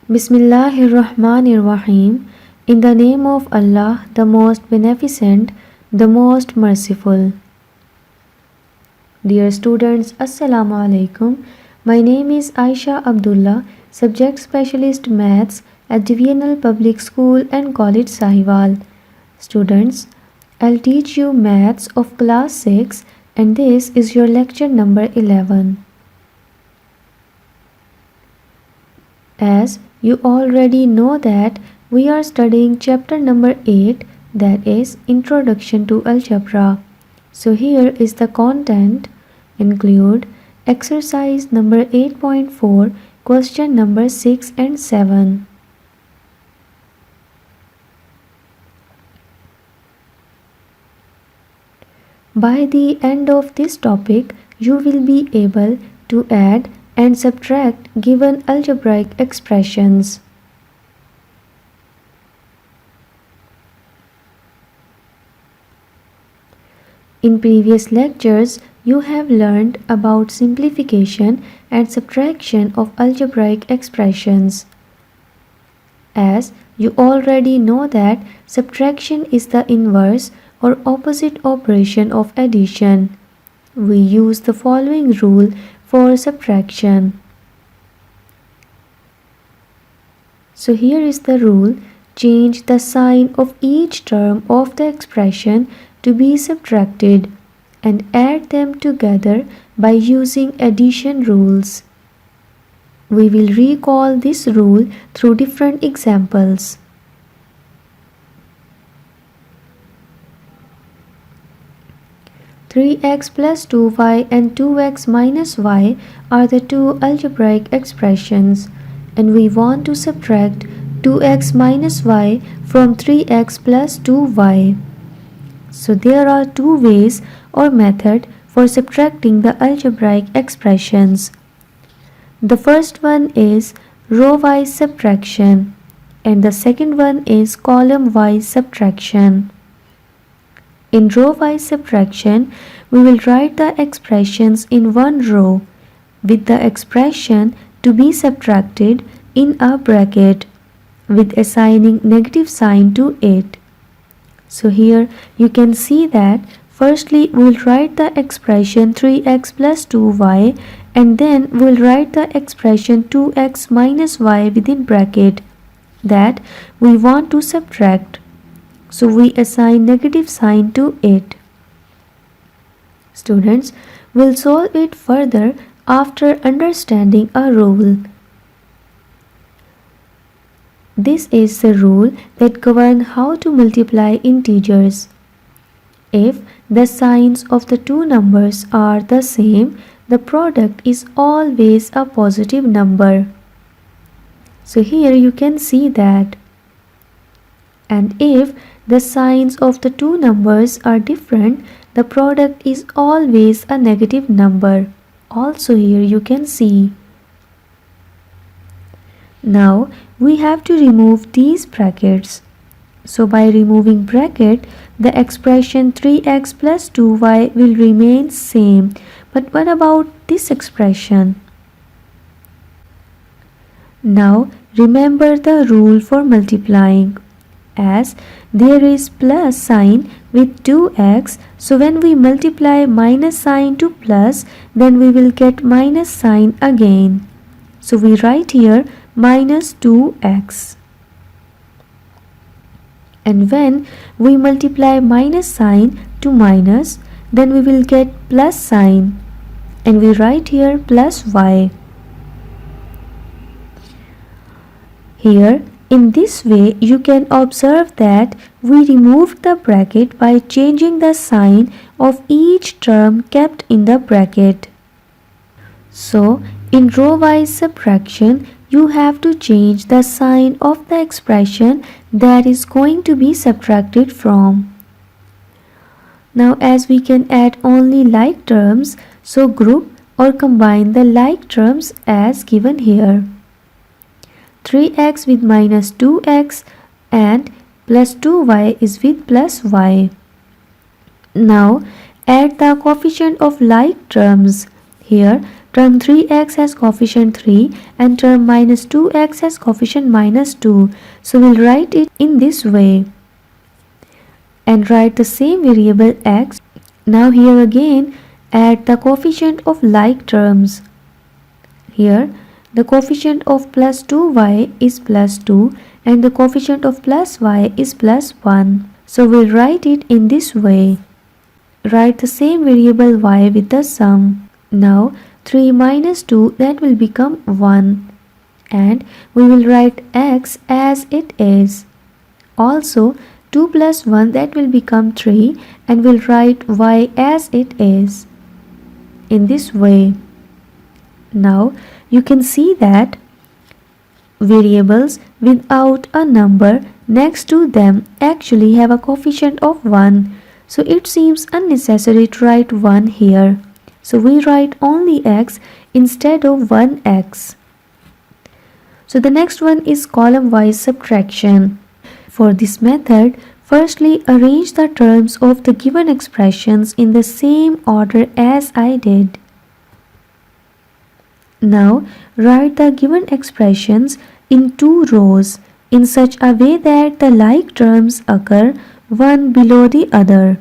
Bismillahirrahmanirrahim. In the name of Allah, the most beneficent, the most merciful. Dear students, Assalamu alaikum. My name is Ayesha Abdullah, Subject Specialist Maths at Divisional Public School and College Sahiwal. Students, I'll teach you Maths of Class 6 and this is your lecture number 11. As you already know that we are studying chapter number 8, that is Introduction to Algebra. So here is the content. Include exercise number 8.4, question number 6 and 7. By the end of this topic, you will be able to add and subtract given algebraic expressions. In previous lectures, you have learned about simplification and subtraction of algebraic expressions. As you already know that subtraction is the inverse or opposite operation of addition. We use the following rule for subtraction. So here is the rule. Change the sign of each term of the expression to be subtracted and add them together by using addition rules. We will recall this rule through different examples. (3x plus 2y and 2x minus y are the two algebraic expressions, and we want to subtract 2x minus y from 3x plus 2y. So there are two ways or method for subtracting the algebraic expressions. The first one is row-wise subtraction and the second one is column-wise subtraction. In row-wise subtraction, we will write the expressions in one row with the expression to be subtracted in a bracket with assigning negative sign to it. So here you can see that firstly we will write the expression 3x plus 2y and then we will write the expression 2x minus y within bracket that we want to subtract. So we assign negative sign to it. Students will solve it further after understanding a rule. This is the rule that governs how to multiply integers. If the signs of the two numbers are the same, the product is always a positive number. So here you can see that. And if the signs of the two numbers are different, the product is always a negative number. Also here you can see. Now we have to remove these brackets. So by removing bracket, the expression 3x plus 2y will remain same. But what about this expression? Now remember the rule for multiplying. As there is plus sign with 2x, so when we multiply minus sign to plus, then we will get minus sign again. So we write here minus 2x. And when we multiply minus sign to minus, then we will get plus sign. And we write here plus y. Here, in this way, you can observe that we removed the bracket by changing the sign of each term kept in the bracket. So, in row-wise subtraction, you have to change the sign of the expression that is going to be subtracted from. Now, as we can add only like terms, so group or combine the like terms as given here. 3x with minus 2x and plus 2y is with plus y. Now add the coefficient of like terms. Here term 3x has coefficient 3 and term minus 2x has coefficient minus 2. So we'll write it in this way and write the same variable x. Now here again add the coefficient of like terms. Here the coefficient of plus 2y is plus 2 and the coefficient of plus y is plus 1. So we'll write it in this way. Write the same variable y with the sum. Now 3 minus 2, that will become 1 and we will write x as it is. Also 2 plus 1, that will become 3 and we'll write y as it is in this way. Now you can see that variables without a number next to them actually have a coefficient of 1. So it seems unnecessary to write 1 here. So we write only x instead of 1x. So the next one is column-wise subtraction. For this method, firstly arrange the terms of the given expressions in the same order as I did. Now write the given expressions in 2 rows in such a way that the like terms occur one below the other,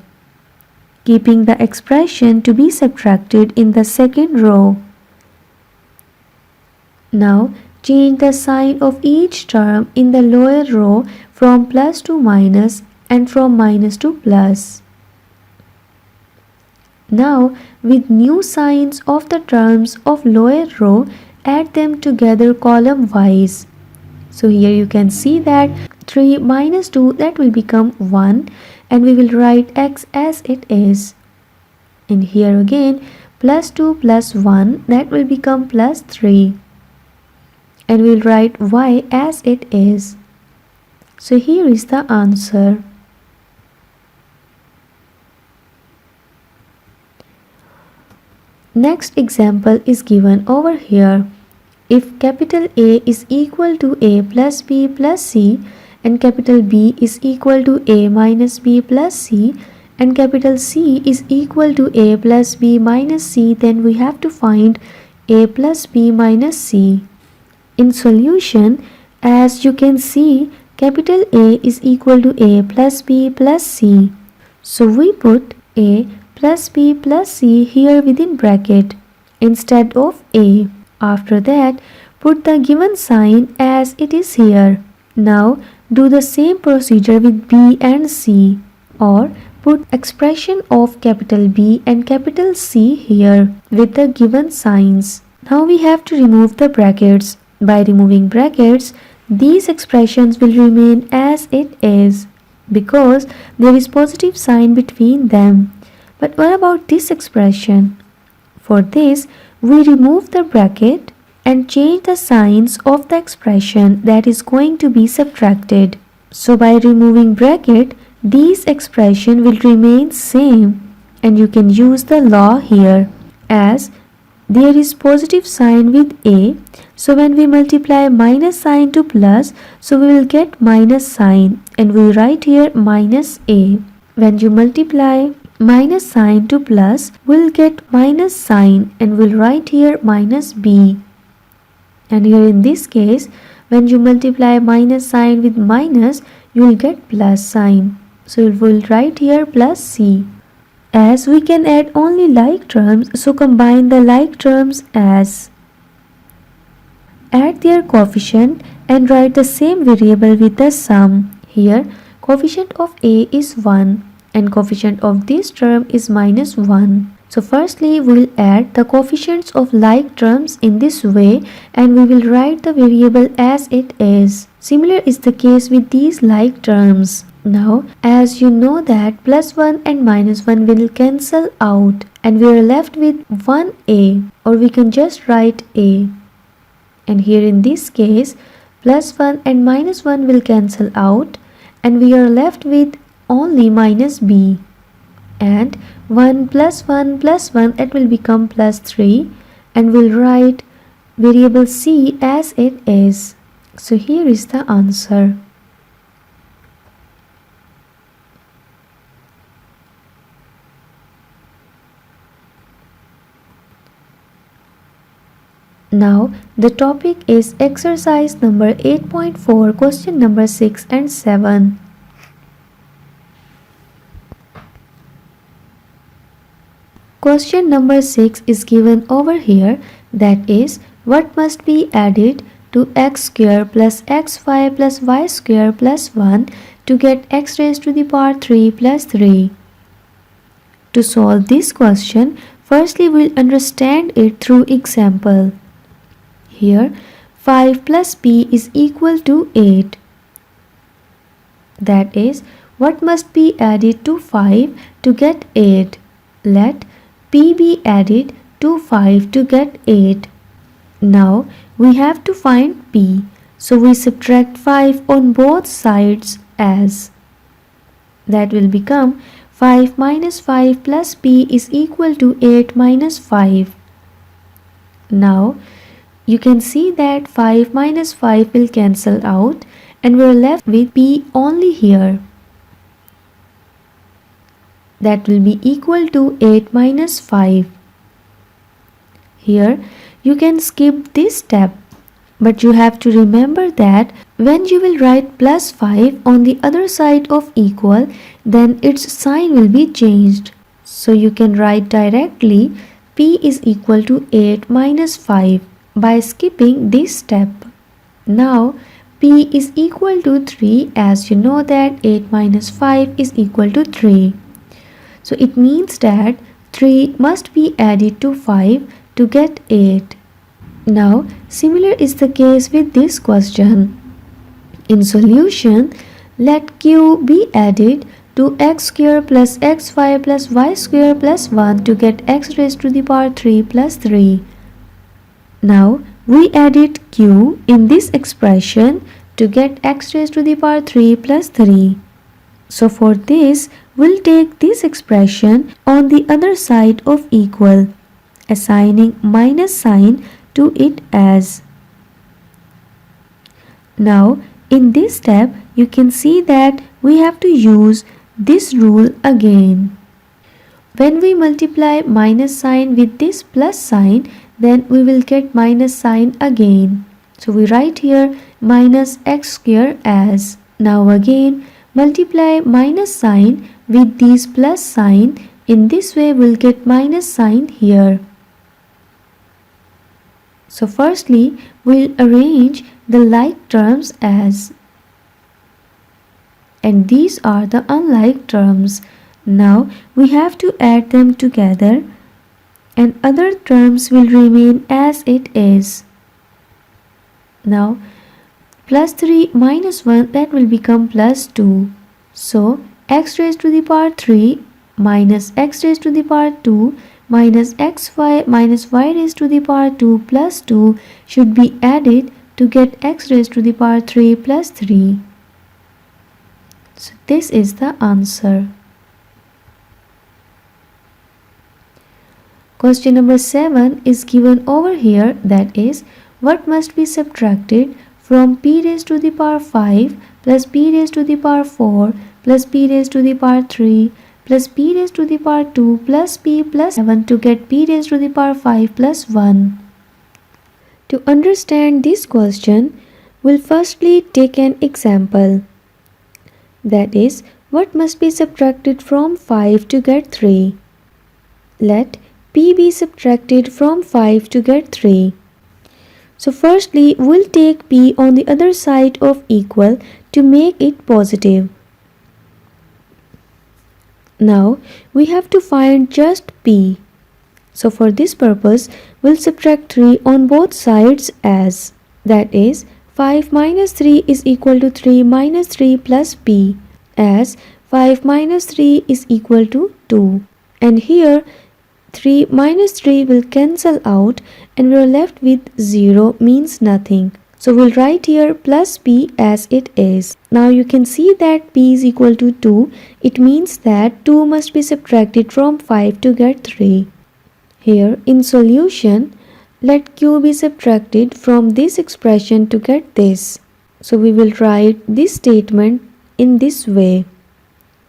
keeping the expression to be subtracted in the second row. Now change the sign of each term in the lower row from plus to minus and from minus to plus. Now with new signs of the terms of lower row, add them together column wise. So here you can see that 3 minus 2, that will become 1 and we will write x as it is. And here again plus 2 plus 1, that will become plus 3 and we will write y as it is. So here is the answer. Next example is given over here. If capital A is equal to A plus B plus C and capital B is equal to A minus B plus C and capital C is equal to A plus B minus C, then we have to find A plus B minus C. In solution, as you can see, capital A is equal to A plus B plus C. So we put A plus B plus C here within bracket instead of A. After that, put the given sign as it is here. Now do the same procedure with B and C, or put expression of capital B and capital C here with the given signs. Now we have to remove the brackets. By removing brackets, these expressions will remain as it is because there is positive sign between them. But what about this expression? For this, we remove the bracket and change the signs of the expression that is going to be subtracted. So by removing bracket, these expression will remain same and you can use the law here as there is positive sign with A. So when we multiply minus sign to plus, so we will get minus sign and we write here minus A. When you multiply minus sign to plus, we'll get minus sign and we'll write here minus B. And here in this case, when you multiply minus sign with minus, you will get plus sign. So we'll write here plus C. As we can add only like terms, so combine the like terms as. Add their coefficient and write the same variable with the sum. Here, coefficient of A is 1. And coefficient of this term is minus 1. So firstly we will add the coefficients of like terms in this way and we will write the variable as it is. Similar is the case with these like terms. Now as you know that plus 1 and minus 1 will cancel out and we are left with 1A, or we can just write A. And here in this case plus 1 and minus 1 will cancel out and we are left with only minus B, and 1 plus 1 plus 1, it will become plus 3 and we'll write variable C as it is. So here is the answer. Now the topic is exercise number 8.4, question number 6 and 7. Question number 6 is given over here, that is, what must be added to x square plus xy plus y square plus 1 to get x raised to the power 3 plus 3. To solve this question, firstly we'll understand it through example. Here 5 plus p is equal to 8. That is, what must be added to 5 to get 8? Let p be added to 5 to get 8. Now we have to find p, so we subtract 5 on both sides as. That will become 5 minus 5 plus p is equal to 8 minus 5. Now you can see that 5 minus 5 will cancel out and we're left with p only here. That will be equal to 8 minus 5. Here you can skip this step, but you have to remember that when you will write plus 5 on the other side of equal, then its sign will be changed. So you can write directly p is equal to 8 minus 5 by skipping this step. Now p is equal to 3, as you know that 8 minus 5 is equal to 3. So it means that 3 must be added to 5 to get 8. Now similar is the case with this question. In solution, let q be added to x square plus xy plus y square plus 1 to get x raised to the power 3 plus 3. Now we added q in this expression to get x raised to the power 3 plus 3. So for this, we'll take this expression on the other side of equal, assigning minus sign to it as. Now in this step, you can see that we have to use this rule again. When we multiply minus sign with this plus sign, then we will get minus sign again. So we write here minus x square as. Now again multiply minus sign with this plus sign. In this way we'll get minus sign here. So firstly we'll arrange the like terms as, and these are the unlike terms. Now we have to add them together and other terms will remain as it is. Now plus 3 minus 1, that will become plus 2. So x raised to the power 3 minus x raised to the power 2 minus xy minus y raised to the power 2 plus 2 should be added to get x raised to the power 3 plus 3. So this is the answer. Question number 7 is given over here, that is, what must be subtracted from p raised to the power 5 plus p raised to the power 4 plus p raised to the power 3 plus p raised to the power 2 plus p plus 7 to get p raised to the power 5 plus 1. To understand this question, we'll firstly take an example. That is, what must be subtracted from 5 to get 3? Let p be subtracted from 5 to get 3. So firstly, we'll take p on the other side of equal to make it positive. Now we have to find just p. So for this purpose, we'll subtract 3 on both sides as. That is, 5 minus 3 is equal to 3 minus 3 plus p, as 5 minus 3 is equal to 2. And here 3 minus 3 will cancel out and we are left with 0, means nothing. So we'll write here plus p as it is. Now you can see that p is equal to 2. It means that 2 must be subtracted from 5 to get 3. Here in solution, let q be subtracted from this expression to get this. So we will write this statement in this way.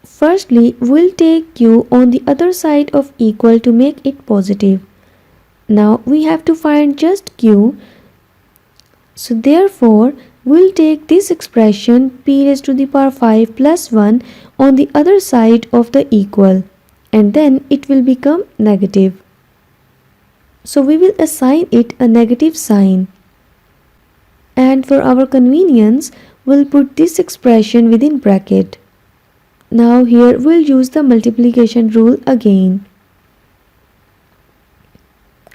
Firstly, we'll take q on the other side of equal to make it positive. Now we have to find just q. So therefore, we'll take this expression p raised to the power 5 plus 1 on the other side of the equal, and then it will become negative. So we will assign it a negative sign. And for our convenience, we'll put this expression within bracket. Now here we'll use the multiplication rule again.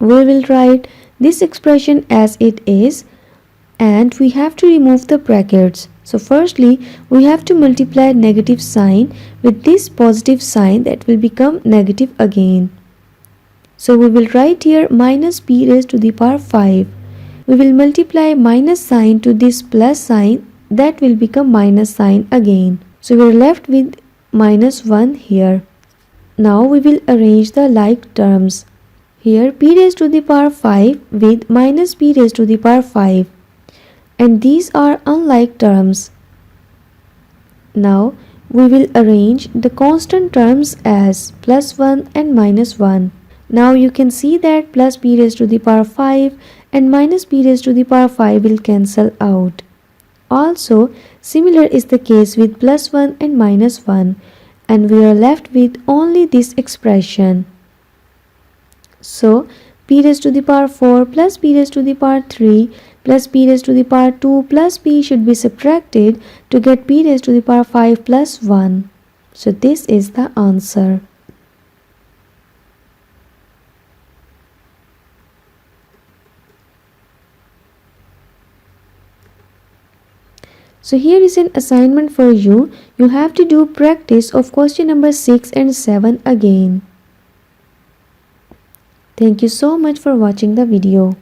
We will write this expression as it is, and we have to remove the brackets. So firstly, we have to multiply negative sign with this positive sign, that will become negative again. So we will write here minus p raised to the power 5. We will multiply minus sign to this plus sign, that will become minus sign again. So we are left with minus 1 here. Now we will arrange the like terms. Here p raised to the power 5 with minus p raised to the power 5. And these are unlike terms. Now we will arrange the constant terms as plus 1 and minus 1. Now you can see that plus p raised to the power 5 and minus p raised to the power 5 will cancel out. Also, similar is the case with plus 1 and minus 1, and we are left with only this expression. So, p raised to the power 4 plus p raised to the power 3 plus p raised to the power 2 plus p should be subtracted to get p raised to the power 5 plus 1. So this is the answer. So here is an assignment for you. You have to do practice of question number 6 and 7 again. Thank you so much for watching the video.